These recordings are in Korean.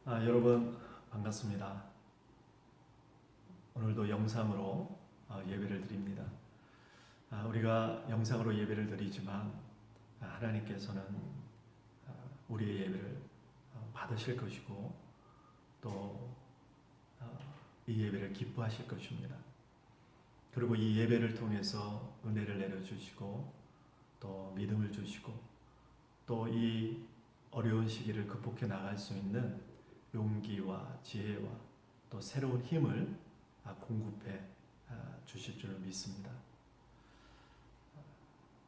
여러분 반갑습니다. 오늘도 영상으로 예배를 드립니다. 우리가 영상으로 예배를 드리지만 하나님께서는 우리의 예배를 받으실 것이고 또 이 예배를 기뻐하실 것입니다. 그리고 이 예배를 통해서 은혜를 내려주시고 또 믿음을 주시고 또 이 어려운 시기를 극복해 나갈 수 있는 용기와 지혜와 또 새로운 힘을 공급해 주실 줄로 믿습니다.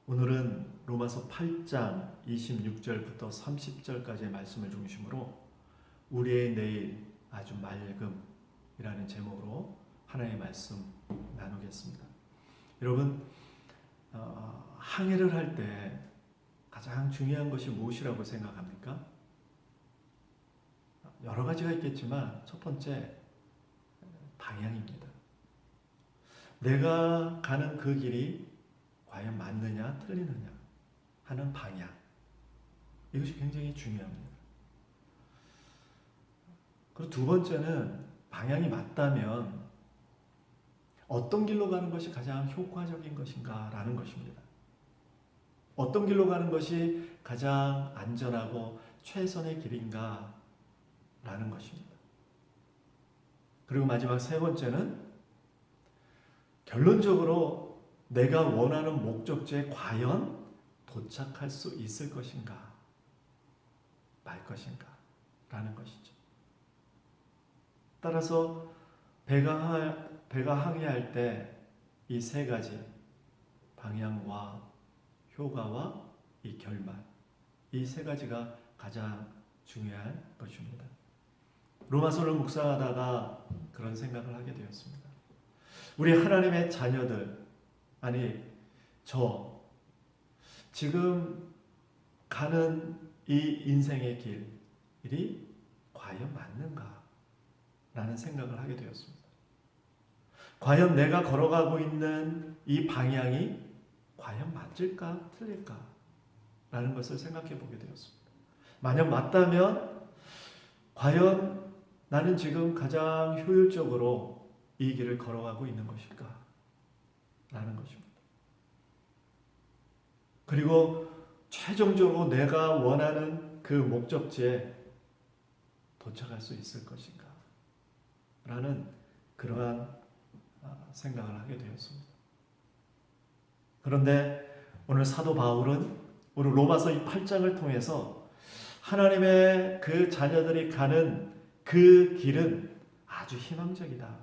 오늘은 로마서 8장 26절부터 30절까지의 말씀을 중심으로 우리의 내일 아주 맑음이라는 제목으로 하나님의 말씀 나누겠습니다. 여러분, 항해를 할 때 가장 중요한 것이 무엇이라고 생각합니까? 여러 가지가 있겠지만 첫 번째 방향입니다. 내가 가는 그 길이 과연 맞느냐 틀리느냐 하는 방향, 이것이 굉장히 중요합니다. 그리고 두 번째는 방향이 맞다면 어떤 길로 가는 것이 가장 효과적인 것인가 라는 것입니다. 어떤 길로 가는 것이 가장 안전하고 최선의 길인가 라는 것입니다. 그리고 마지막 세 번째는 결론적으로 내가 원하는 목적지에 과연 도착할 수 있을 것인가 말 것인가 라는 것이죠. 따라서 배가 항해할 때 이 세 가지 방향과 효과와 이 결말, 이 세 가지가 가장 중요한 것입니다. 로마서를 묵상하다가 그런 생각을 하게 되었습니다. 우리 하나님의 자녀들, 아니 지금 가는 이 인생의 길이 과연 맞는가 라는 생각을 하게 되었습니다. 과연 내가 걸어가고 있는 이 방향이 과연 맞을까 틀릴까 라는 것을 생각해 보게 되었습니다. 만약 맞다면 과연 나는 지금 가장 효율적으로 이 길을 걸어가고 있는 것일까 라는 것입니다. 그리고 최종적으로 내가 원하는 그 목적지에 도착할 수 있을 것인가 라는 그러한 생각을 하게 되었습니다. 그런데 오늘 사도 바울은 오늘 로마서 이 8장을 통해서 하나님의 그 자녀들이 가는 그 길은 아주 희망적이다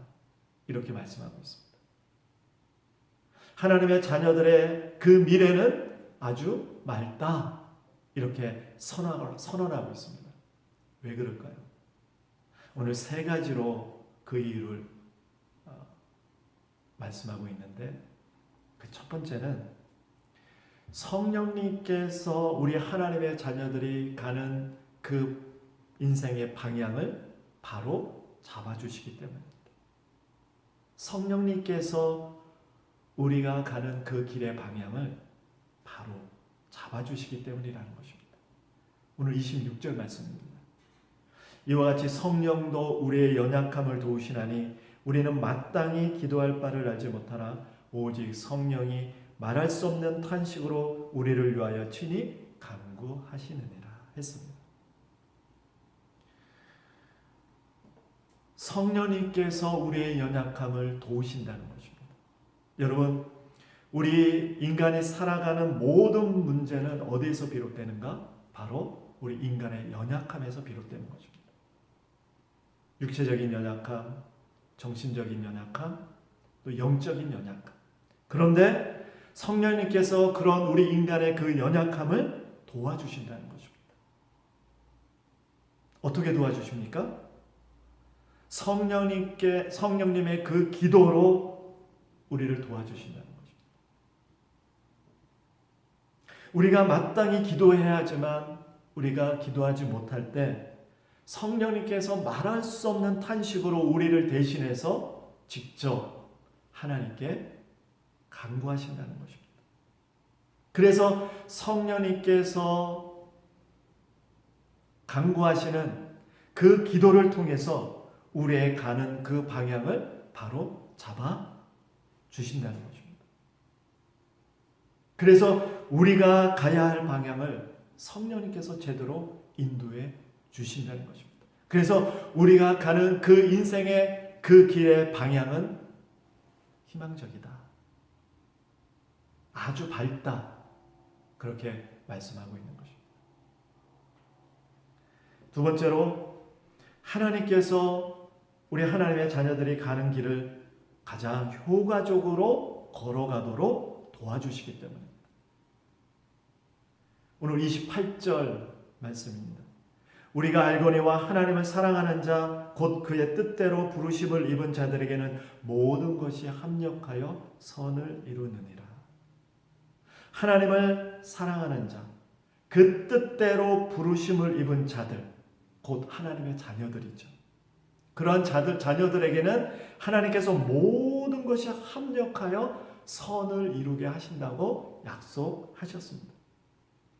이렇게 말씀하고 있습니다. 하나님의 자녀들의 그 미래는 아주 맑다 이렇게 선언하고 있습니다. 왜 그럴까요? 오늘 세 가지로 그 이유를 말씀하고 있는데 그 첫 번째는 성령님께서 우리 하나님의 자녀들이 가는 그 인생의 방향을 바로 잡아주시기 때문입니다. 성령님께서 우리가 가는 그 길의 방향을 바로 잡아주시기 때문이라는 것입니다. 오늘 26절 말씀입니다. 이와 같이 성령도 우리의 연약함을 도우시나니 우리는 마땅히 기도할 바를 알지 못하나 오직 성령이 말할 수 없는 탄식으로 우리를 위하여 친히 간구하시느니라 했습니다. 성령님께서 우리의 연약함을 도우신다는 것입니다. 여러분, 우리 인간이 살아가는 모든 문제는 어디에서 비롯되는가? 바로 우리 인간의 연약함에서 비롯되는 것입니다. 육체적인 연약함, 정신적인 연약함, 또 영적인 연약함. 그런데 성령님께서 그런 우리 인간의 그 연약함을 도와주신다는 것입니다. 어떻게 도와주십니까? 성령님의 그 기도로 우리를 도와주신다는 것입니다. 우리가 마땅히 기도해야 하지만 우리가 기도하지 못할 때 성령님께서 말할 수 없는 탄식으로 우리를 대신해서 직접 하나님께 간구하신다는 것입니다. 그래서 성령님께서 간구하시는 그 기도를 통해서 우리의 가는 그 방향을 바로 잡아 주신다는 것입니다. 그래서 우리가 가야 할 방향을 성령님께서 제대로 인도해 주신다는 것입니다. 그래서 우리가 가는 그 인생의 그 길의 방향은 희망적이다. 아주 밝다. 그렇게 말씀하고 있는 것입니다. 두 번째로 하나님께서 우리 하나님의 자녀들이 가는 길을 가장 효과적으로 걸어가도록 도와주시기 때문입니다. 오늘 28절 말씀입니다. 우리가 알거니와 하나님을 사랑하는 자 곧 그의 뜻대로 부르심을 입은 자들에게는 모든 것이 합력하여 선을 이루느니라. 하나님을 사랑하는 자, 그 뜻대로 부르심을 입은 자들, 곧 하나님의 자녀들이죠. 그러한 자녀들에게는 하나님께서 모든 것이 합력하여 선을 이루게 하신다고 약속하셨습니다.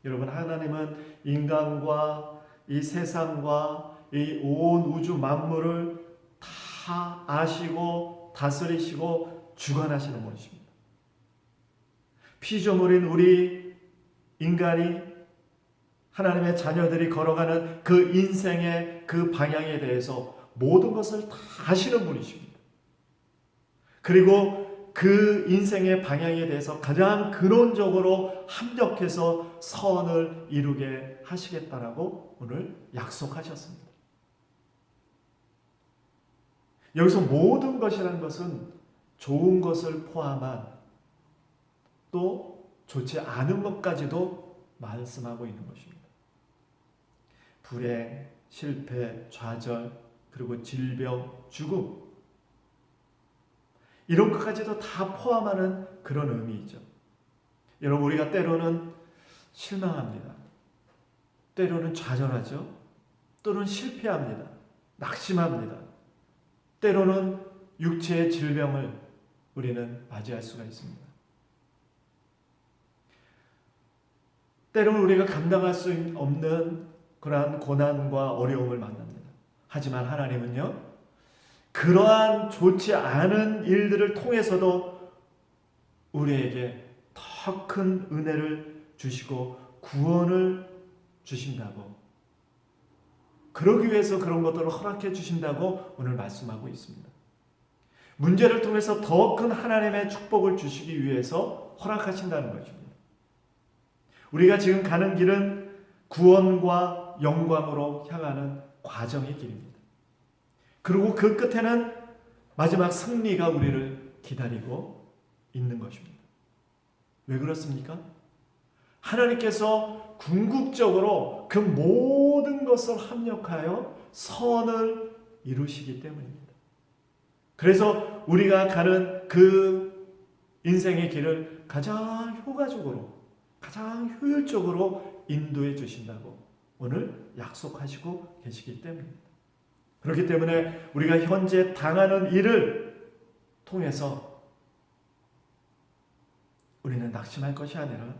여러분, 하나님은 인간과 이 세상과 이 온 우주 만물을 다 아시고 다스리시고 주관하시는 분이십니다. 피조물인 우리 인간이 하나님의 자녀들이 걸어가는 그 인생의 그 방향에 대해서 모든 것을 다 아시는 분이십니다. 그리고 그 인생의 방향에 대해서 가장 근원적으로 합력해서 선을 이루게 하시겠다라고 오늘 약속하셨습니다. 여기서 모든 것이라는 것은 좋은 것을 포함한 또 좋지 않은 것까지도 말씀하고 있는 것입니다. 불행, 실패, 좌절, 그리고 질병, 죽음, 이런 것까지도 다 포함하는 그런 의미이죠. 여러분, 우리가 때로는 실망합니다. 때로는 좌절하죠. 또는 실패합니다. 낙심합니다. 때로는 육체의 질병을 우리는 맞이할 수가 있습니다. 때로는 우리가 감당할 수 없는 그러한 고난과 어려움을 만납니다. 하지만 하나님은요, 그러한 좋지 않은 일들을 통해서도 우리에게 더 큰 은혜를 주시고 구원을 주신다고, 그러기 위해서 그런 것들을 허락해 주신다고 오늘 말씀하고 있습니다. 문제를 통해서 더 큰 하나님의 축복을 주시기 위해서 허락하신다는 것입니다. 우리가 지금 가는 길은 구원과 영광으로 향하는 과정의 길입니다. 그리고 그 끝에는 마지막 승리가 우리를 기다리고 있는 것입니다. 왜 그렇습니까? 하나님께서 궁극적으로 그 모든 것을 합력하여 선을 이루시기 때문입니다. 그래서 우리가 가는 그 인생의 길을 가장 효과적으로, 가장 효율적으로 인도해 주신다고 오늘 약속하시고 계시기 때문입니다. 그렇기 때문에 우리가 현재 당하는 일을 통해서 우리는 낙심할 것이 아니라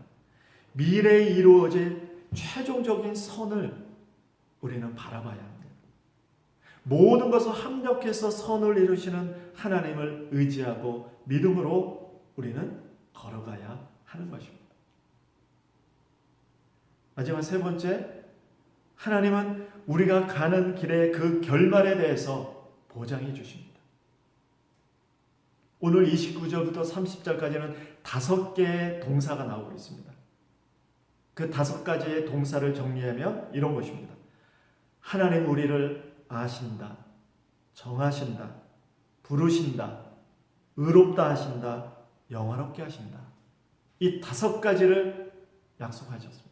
미래에 이루어질 최종적인 선을 우리는 바라봐야 합니다. 모든 것을 합력해서 선을 이루시는 하나님을 의지하고 믿음으로 우리는 걸어가야 하는 것입니다. 마지막 세 번째, 하나님은 우리가 가는 길의 그 결말에 대해서 보장해 주십니다. 오늘 29절부터 30절까지는 5개의 동사가 나오고 있습니다. 그 5가지의 동사를 정리하면 이런 것입니다. 하나님 우리를 아신다, 정하신다, 부르신다, 의롭다 하신다, 영화롭게 하신다. 이 5가지를 약속하셨습니다.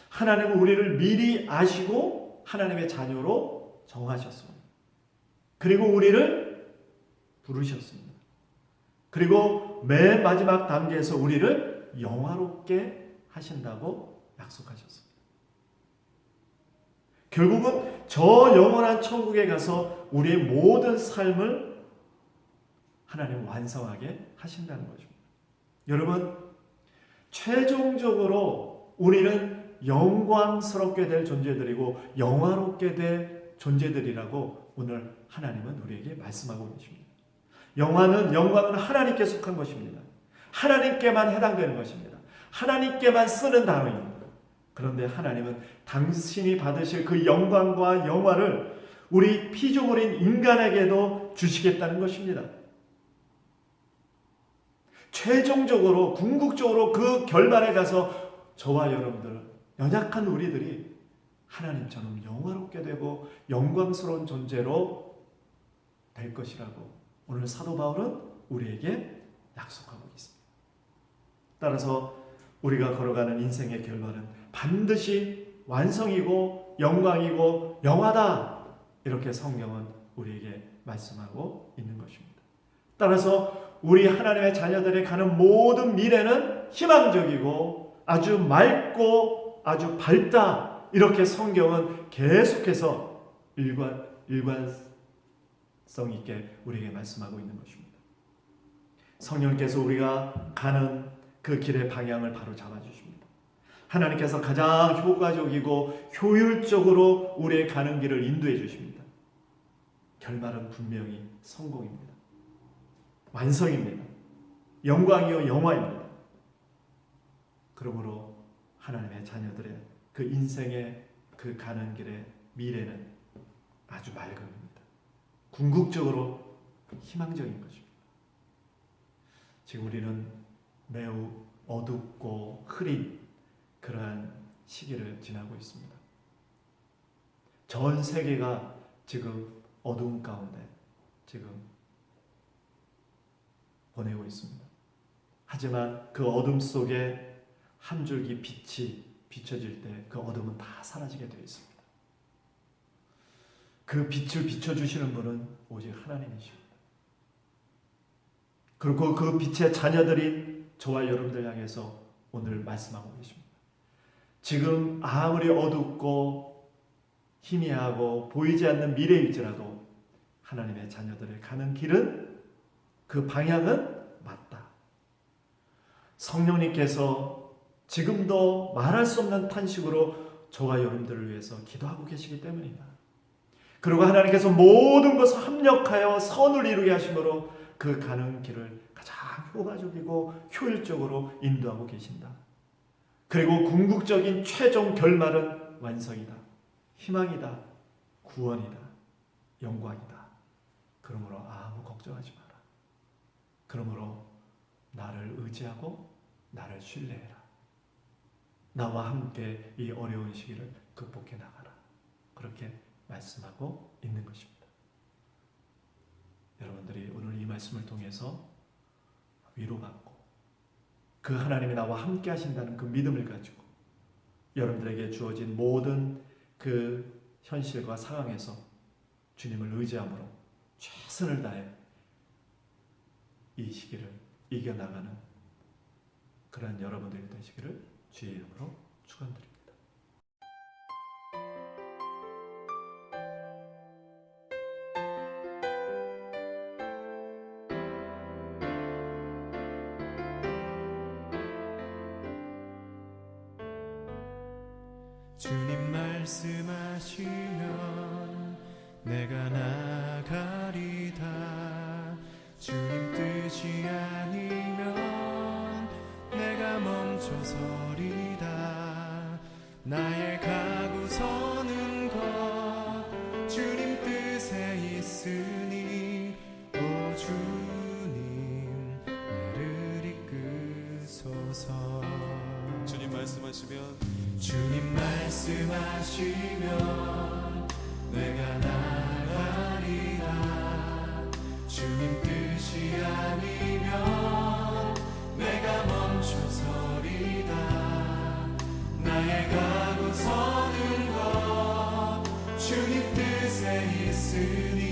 하나님은 우리를 미리 아시고 하나님의 자녀로 정하셨습니다. 그리고 우리를 부르셨습니다. 그리고 맨 마지막 단계에서 우리를 영화롭게 하신다고 약속하셨습니다. 결국은 저 영원한 천국에 가서 우리의 모든 삶을 하나님 완성하게 하신다는 것입니다. 여러분, 최종적으로 우리는 영광스럽게 될 존재들이고 영화롭게 될 존재들이라고 오늘 하나님은 우리에게 말씀하고 계십니다. 영광은 하나님께 속한 것입니다. 하나님께만 해당되는 것입니다. 하나님께만 쓰는 단어입니다. 그런데 하나님은 당신이 받으실 그 영광과 영화를 우리 피조물인 인간에게도 주시겠다는 것입니다. 최종적으로 궁극적으로 그 결말에 가서 저와 여러분들, 연약한 우리들이 하나님처럼 영화롭게 되고 영광스러운 존재로 될 것이라고 오늘 사도 바울은 우리에게 약속하고 있습니다. 따라서 우리가 걸어가는 인생의 결말은 반드시 완성이고 영광이고 영화다, 이렇게 성경은 우리에게 말씀하고 있는 것입니다. 따라서 우리 하나님의 자녀들이 가는 모든 미래는 희망적이고 아주 맑고 아주 밝다, 이렇게 성경은 계속해서 일관성 있게 우리에게 말씀하고 있는 것입니다. 성령께서 우리가 가는 그 길의 방향을 바로 잡아주십니다. 하나님께서 가장 효과적이고 효율적으로 우리의 가는 길을 인도해 주십니다. 결말은 분명히 성공입니다. 완성입니다. 영광이요 영화입니다. 그러므로 하나님의 자녀들의 그 인생의 그 가는 길의 미래는 아주 맑음입니다. 궁극적으로 희망적인 것입니다. 지금 우리는 매우 어둡고 흐린 그러한 시기를 지나고 있습니다. 전 세계가 지금 어두운 가운데 지금 보내고 있습니다. 하지만 그 어둠 속에 한 줄기 빛이 비춰질 때 그 어둠은 다 사라지게 되어 있습니다. 그 빛을 비춰주시는 분은 오직 하나님이십니다. 그리고 그 빛의 자녀들인 저와 여러분들 향해서 오늘 말씀하고 계십니다. 지금 아무리 어둡고 희미하고 보이지 않는 미래일지라도 하나님의 자녀들의 가는 길은, 그 방향은 맞다. 성령님께서 지금도 말할 수 없는 탄식으로 저와 여러분들을 위해서 기도하고 계시기 때문이다. 그리고 하나님께서 모든 것을 합력하여 선을 이루게 하심으로 그 가는 길을 가장 효과적이고 효율적으로 인도하고 계신다. 그리고 궁극적인 최종 결말은 완성이다, 희망이다, 구원이다, 영광이다. 그러므로 아무 걱정하지 마라. 그러므로 나를 의지하고 나를 신뢰해라. 나와 함께 이 어려운 시기를 극복해 나가라. 그렇게 말씀하고 있는 것입니다. 여러분들이 오늘 이 말씀을 통해서 위로받고 그 하나님이 나와 함께 하신다는 그 믿음을 가지고 여러분들에게 주어진 모든 그 현실과 상황에서 주님을 의지함으로 최선을 다해 이 시기를 이겨나가는 그런 여러분들이 되시기를 주의 이름으로 축원드립니다. 주님 말씀하시면 내가 나가리다. 주님 뜻이 아니면 내가 멈춰서리다. 나의 가고 서는 것 주님 뜻에 있으니 오 주님 나를 이끄소서. 주님 말씀하시면 내가 나가리라. 주님 뜻이 아니면 내가 멈춰서리다. 나의 가고 서는 것 주님 뜻에 있으니